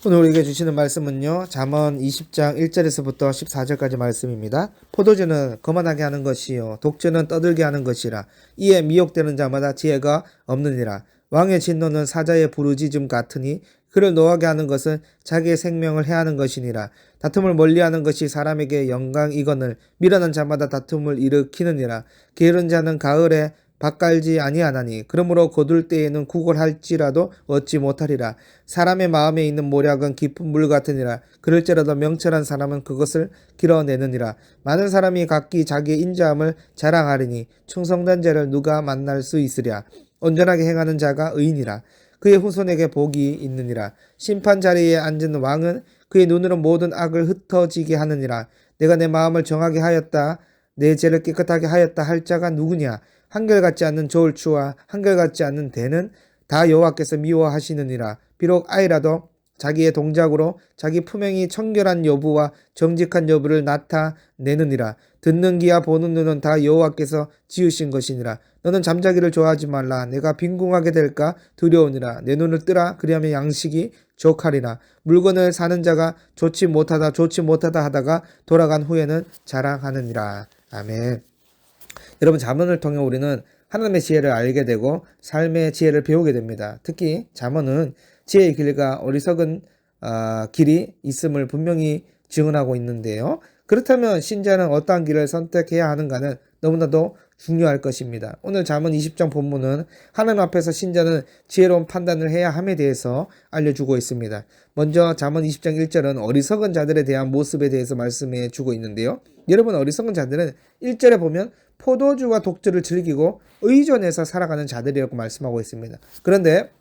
오늘 우리에게 주시는 말씀은요, 잠언 20장 1절에서부터 14절까지 말씀입니다. 포도주는 거만하게 하는 것이요 독주는 떠들게 하는 것이라. 이에 미혹되는 자마다 지혜가 없느니라. 왕의 진노는 사자의 부르짖음 같으니 그를 노하게 하는 것은 자기의 생명을 해하는 것이니라. 다툼을 멀리하는 것이 사람에게 영광이거늘 미련한 자마다 다툼을 일으키느니라. 게으른 자는 가을에 밭 갈지 아니하나니 그러므로 거둘 때에는 구걸할지라도 얻지 못하리라. 사람의 마음에 있는 모략은 깊은 물 같으니라. 그럴지라도 명철한 사람은 그것을 길어내느니라. 많은 사람이 각기 자기의 인자함을 자랑하리니 충성된 자를 누가 만날 수 있으랴. 온전하게 행하는 자가 의인이라. 그의 후손에게 복이 있느니라. 심판 자리에 앉은 왕은 그의 눈으로 모든 악을 흩어지게 하느니라. 내가 내 마음을 정하게 하였다. 내 죄를 깨끗하게 하였다 할 자가 누구냐. 한결같지 않는 저울추와 한결같지 않는 대는 다 여호와께서 미워하시느니라. 비록 아이라도 자기의 동작으로 자기 품행이 청결한 여부와 정직한 여부를 나타내느니라. 듣는 귀와 보는 눈은 다 여호와께서 지으신 것이니라. 너는 잠자기를 좋아하지 말라. 내가 빈궁하게 될까 두려우니라. 내 눈을 뜨라. 그리하면 양식이 족하리라. 물건을 사는 자가 좋지 못하다 하다가 돌아간 후에는 자랑하느니라. 아멘. 여러분, 잠언을 통해 우리는 하나님의 지혜를 알게 되고 삶의 지혜를 배우게 됩니다. 특히 잠언은 지혜의 길과 어리석은 길이 있음을 분명히 증언하고 있는데요. 그렇다면 신자는 어떠한 길을 선택해야 하는가는 너무나도 중요할 것입니다. 오늘 잠언 20장 본문은 하나님 앞에서 신자는 지혜로운 판단을 해야 함에 대해서 알려주고 있습니다. 먼저 잠언 20장 1절은 어리석은 자들에 대한 모습에 대해서 말씀해 주고 있는데요. 여러분, 어리석은 자들은 1절에 보면 포도주와 독주를 즐기고 의존해서 살아가는 자들이라고 말씀하고 있습니다. 그런데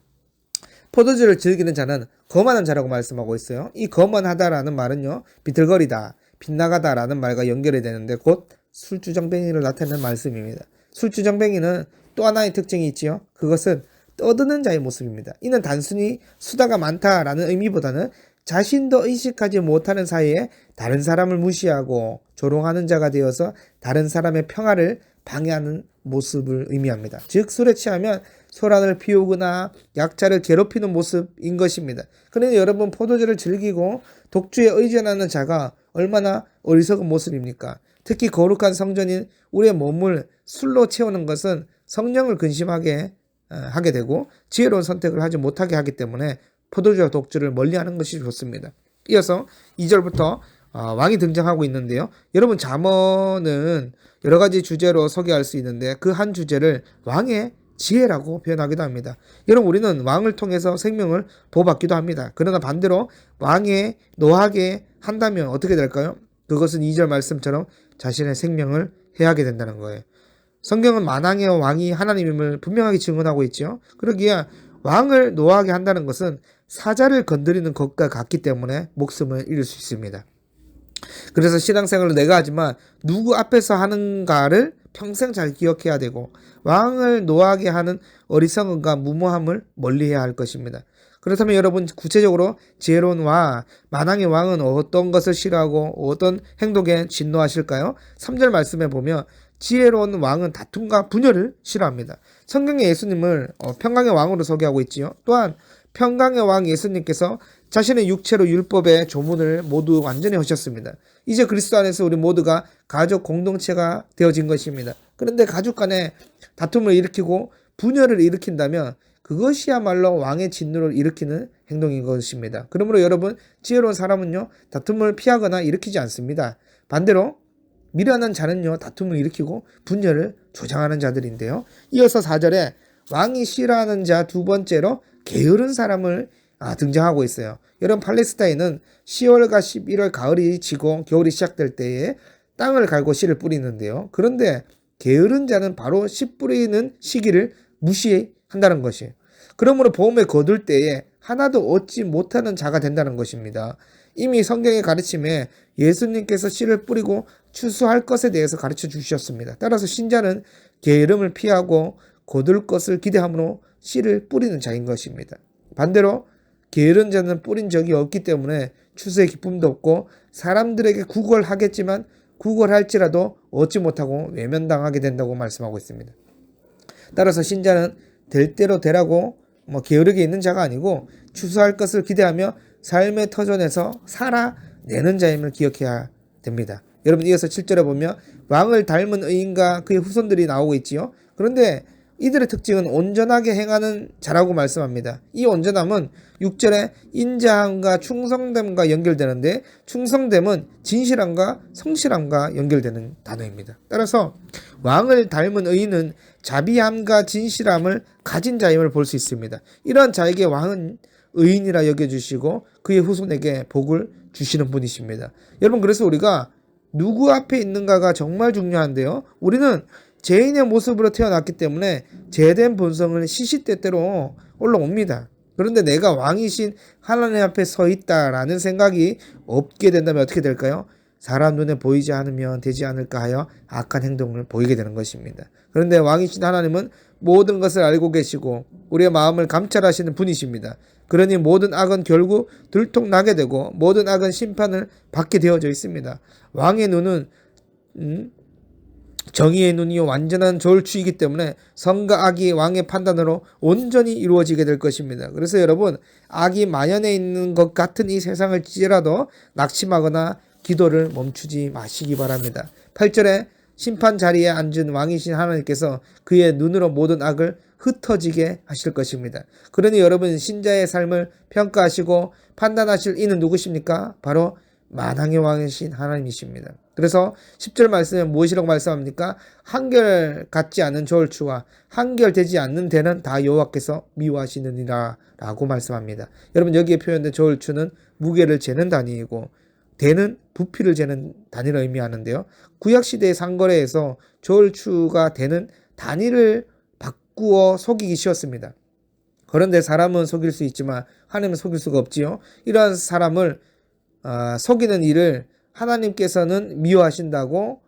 포도주를 즐기는 자는 거만한 자라고 말씀하고 있어요. 이 거만하다라는 말은요, 비틀거리다, 빗나가다라는 말과 연결이 되는데 곧 술주정뱅이를 나타내는 말씀입니다. 술주정뱅이는 또 하나의 특징이 있지요. 그것은 떠드는 자의 모습입니다. 이는 단순히 수다가 많다라는 의미보다는 자신도 의식하지 못하는 사이에 다른 사람을 무시하고 조롱하는 자가 되어서 다른 사람의 평화를 방해하는 모습을 의미합니다. 즉, 술에 취하면 소란을 피우거나 약자를 괴롭히는 모습인 것입니다. 그런데 여러분, 포도주를 즐기고 독주에 의존하는 자가 얼마나 어리석은 모습입니까? 특히 거룩한 성전인 우리의 몸을 술로 채우는 것은 성령을 근심하게 하게 되고 지혜로운 선택을 하지 못하게 하기 때문에 포도주와 독주를 멀리하는 것이 좋습니다. 이어서 2절부터 왕이 등장하고 있는데요. 여러분, 잠언은 여러 가지 주제로 소개할 수 있는데 그 한 주제를 왕의 지혜라고 표현하기도 합니다. 여러분, 우리는 왕을 통해서 생명을 보호받기도 합니다. 그러나 반대로 왕에 노하게 한다면 어떻게 될까요? 그것은 2절 말씀처럼 자신의 생명을 해하게 된다는 거예요. 성경은 만왕의 왕이 하나님임을 분명하게 증언하고 있죠. 그러기에 왕을 노하게 한다는 것은 사자를 건드리는 것과 같기 때문에 목숨을 잃을 수 있습니다. 그래서 신앙생활을 내가 하지만 누구 앞에서 하는가를 평생 잘 기억해야 되고 왕을 노하게 하는 어리석음과 무모함을 멀리해야 할 것입니다. 그렇다면 여러분, 구체적으로 지혜로운 만왕의 왕은 어떤 것을 싫어하고 어떤 행동에 진노하실까요? 3절 말씀에 보면 지혜로운 왕은 다툼과 분열을 싫어합니다. 성경에 예수님을 평강의 왕으로 소개하고 있지요. 또한 평강의 왕 예수님께서 자신의 육체로 율법의 조문을 모두 완전히 하셨습니다. 이제 그리스도 안에서 우리 모두가 가족 공동체가 되어진 것입니다. 그런데 가족 간에 다툼을 일으키고 분열을 일으킨다면 그것이야말로 왕의 진노를 일으키는 행동인 것입니다. 그러므로 여러분, 지혜로운 사람은요, 다툼을 피하거나 일으키지 않습니다. 반대로 미련한 자는요, 다툼을 일으키고 분열을 조장하는 자들인데요. 이어서 4절에 왕이 싫어하는 자 두 번째로 게으른 사람을 등장하고 있어요. 여러분, 팔레스타인은 10월과 11월 가을이 지고 겨울이 시작될 때에 땅을 갈고 씨를 뿌리는데요. 그런데 게으른 자는 바로 씨 뿌리는 시기를 무시한다는 것이에요. 그러므로 봄에 거둘 때에 하나도 얻지 못하는 자가 된다는 것입니다. 이미 성경의 가르침에 예수님께서 씨를 뿌리고 추수할 것에 대해서 가르쳐 주셨습니다. 따라서 신자는 게으름을 피하고 거둘 것을 기대함으로 씨를 뿌리는 자인 것입니다. 반대로 게으른 자는 뿌린 적이 없기 때문에 추수의 기쁨도 없고 사람들에게 구걸하겠지만 구걸할지라도 얻지 못하고 외면당하게 된다고 말씀하고 있습니다. 따라서 신자는 될 대로 되라고 게으르게 있는 자가 아니고 추수할 것을 기대하며 삶의 터전에서 살아내는 자임을 기억해야 됩니다. 여러분 이어서 7절에 보면 왕을 닮은 의인과 그의 후손들이 나오고 있지요. 그런데 이들의 특징은 온전하게 행하는 자라고 말씀합니다. 이 온전함은 6절에 인자함과 충성됨과 연결되는데 충성됨은 진실함과 성실함과 연결되는 단어입니다. 따라서 왕을 닮은 의인은 자비함과 진실함을 가진 자임을 볼 수 있습니다. 이러한 자에게 왕은 의인이라 여겨주시고 그의 후손에게 복을 주시는 분이십니다. 여러분 그래서 우리가 누구 앞에 있는가가 정말 중요한데요. 우리는 죄인의 모습으로 태어났기 때문에 죄된 본성을 시시때때로 올라옵니다. 그런데 내가 왕이신 하나님 앞에 서 있다라는 생각이 없게 된다면 어떻게 될까요? 사람 눈에 보이지 않으면 되지 않을까 하여 악한 행동을 보이게 되는 것입니다. 그런데 왕이신 하나님은 모든 것을 알고 계시고 우리의 마음을 감찰하시는 분이십니다. 그러니 모든 악은 결국 들통나게 되고 모든 악은 심판을 받게 되어져 있습니다. 왕의 눈은 정의의 눈이 완전한 저울추이기 때문에 선과 악이 왕의 판단으로 온전히 이루어지게 될 것입니다. 그래서 여러분 악이 만연해 있는 것 같은 이 세상을지라도 낙심하거나 기도를 멈추지 마시기 바랍니다. 8절에 심판 자리에 앉은 왕이신 하나님께서 그의 눈으로 모든 악을 흩어지게 하실 것입니다. 그러니 여러분 신자의 삶을 평가하시고 판단하실 이는 누구십니까? 바로 만왕의 왕이신 하나님이십니다. 그래서 10절 말씀에 무엇이라고 말씀합니까? 한결 같지 않은 저울추와 한결되지 않는 대는 다 여호와께서 미워하시느니라 라고 말씀합니다. 여러분 여기에 표현된 저울추는 무게를 재는 단위이고 대는 부피를 재는 단위를 의미하는데요. 구약시대의 상거래에서 저울추가 대는 단위를 바꾸어 속이기 쉬웠습니다. 그런데 사람은 속일 수 있지만 하나님은 속일 수가 없지요. 이러한 사람을 속이는 일을 하나님께서는 미워하신다고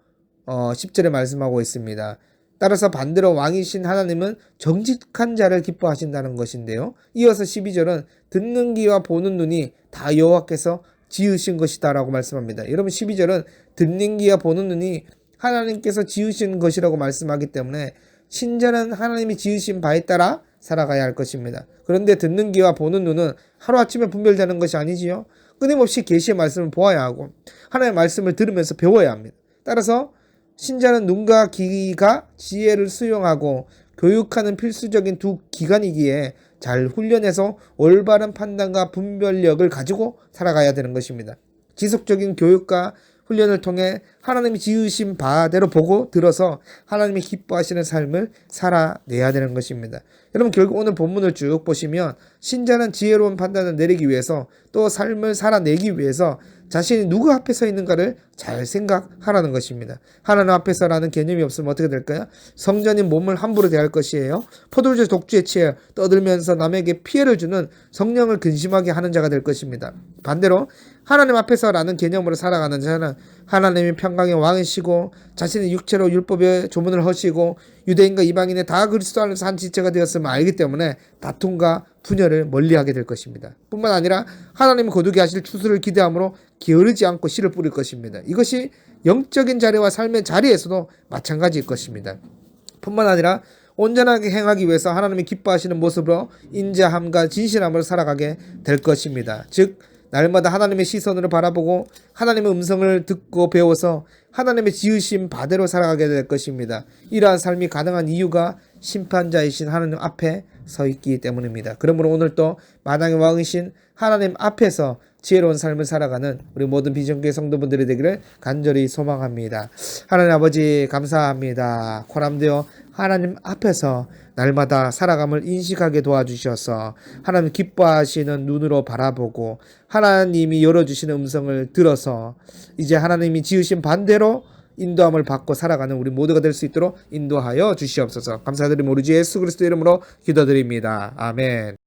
10절에 말씀하고 있습니다. 따라서 반대로 왕이신 하나님은 정직한 자를 기뻐하신다는 것인데요. 이어서 12절은 듣는 귀와 보는 눈이 다 여호와께서 지으신 것이다 라고 말씀합니다. 여러분 12절은 듣는 귀와 보는 눈이 하나님께서 지으신 것이라고 말씀하기 때문에 신자는 하나님이 지으신 바에 따라 살아가야 할 것입니다. 그런데 듣는 귀와 보는 눈은 하루아침에 분별되는 것이 아니지요. 끊임없이 계시의 말씀을 보아야 하고 하나님의 말씀을 들으면서 배워야 합니다. 따라서 신자는 눈과 귀가 지혜를 수용하고 교육하는 필수적인 두 기관이기에 잘 훈련해서 올바른 판단과 분별력을 가지고 살아가야 되는 것입니다. 지속적인 교육과 훈련을 통해 하나님이 지으신 바대로 보고 들어서 하나님이 기뻐하시는 삶을 살아내야 되는 것입니다. 여러분 결국 오늘 본문을 쭉 보시면 신자는 지혜로운 판단을 내리기 위해서 또 삶을 살아내기 위해서 자신이 누구 앞에 서 있는가를 잘 생각하라는 것입니다. 하나님 앞에서라는 개념이 없으면 어떻게 될까요? 성전인 몸을 함부로 대할 것이에요. 포도주 독주에 취해 떠들면서 남에게 피해를 주는 성령을 근심하게 하는 자가 될 것입니다. 반대로 하나님 앞에서라는 개념으로 살아가는 자는 하나님이 평강의 왕이시고 자신의 육체로 율법의 조문을 허시고 유대인과 이방인의 다 그리스도 안에서 한 지체가 되었음을 알기 때문에 다툼과 분열을 멀리하게 될 것입니다. 뿐만 아니라 하나님이 거두게 하실 추수를 기대함으로 게으르지 않고 씨를 뿌릴 것입니다. 이것이 영적인 자리와 삶의 자리에서도 마찬가지일 것입니다. 뿐만 아니라 온전하게 행하기 위해서 하나님이 기뻐하시는 모습으로 인자함과 진실함으로 살아가게 될 것입니다. 즉 날마다 하나님의 시선으로 바라보고 하나님의 음성을 듣고 배워서 하나님의 지으신 바대로 살아가게 될 것입니다. 이러한 삶이 가능한 이유가 심판자이신 하나님 앞에 서 있기 때문입니다. 그러므로 오늘 또 만왕의 왕이신 하나님 앞에서 지혜로운 삶을 살아가는 우리 모든 비전교회 성도분들이 되기를 간절히 소망합니다. 하나님 아버지 감사합니다. 코람되어 하나님 앞에서 날마다 살아감을 인식하게 도와주셔서 하나님 기뻐하시는 눈으로 바라보고 하나님이 열어주시는 음성을 들어서 이제 하나님이 지으신 반대로 인도함을 받고 살아가는 우리 모두가 될 수 있도록 인도하여 주시옵소서. 감사드리며 우리 주 예수 그리스도 이름으로 기도드립니다. 아멘.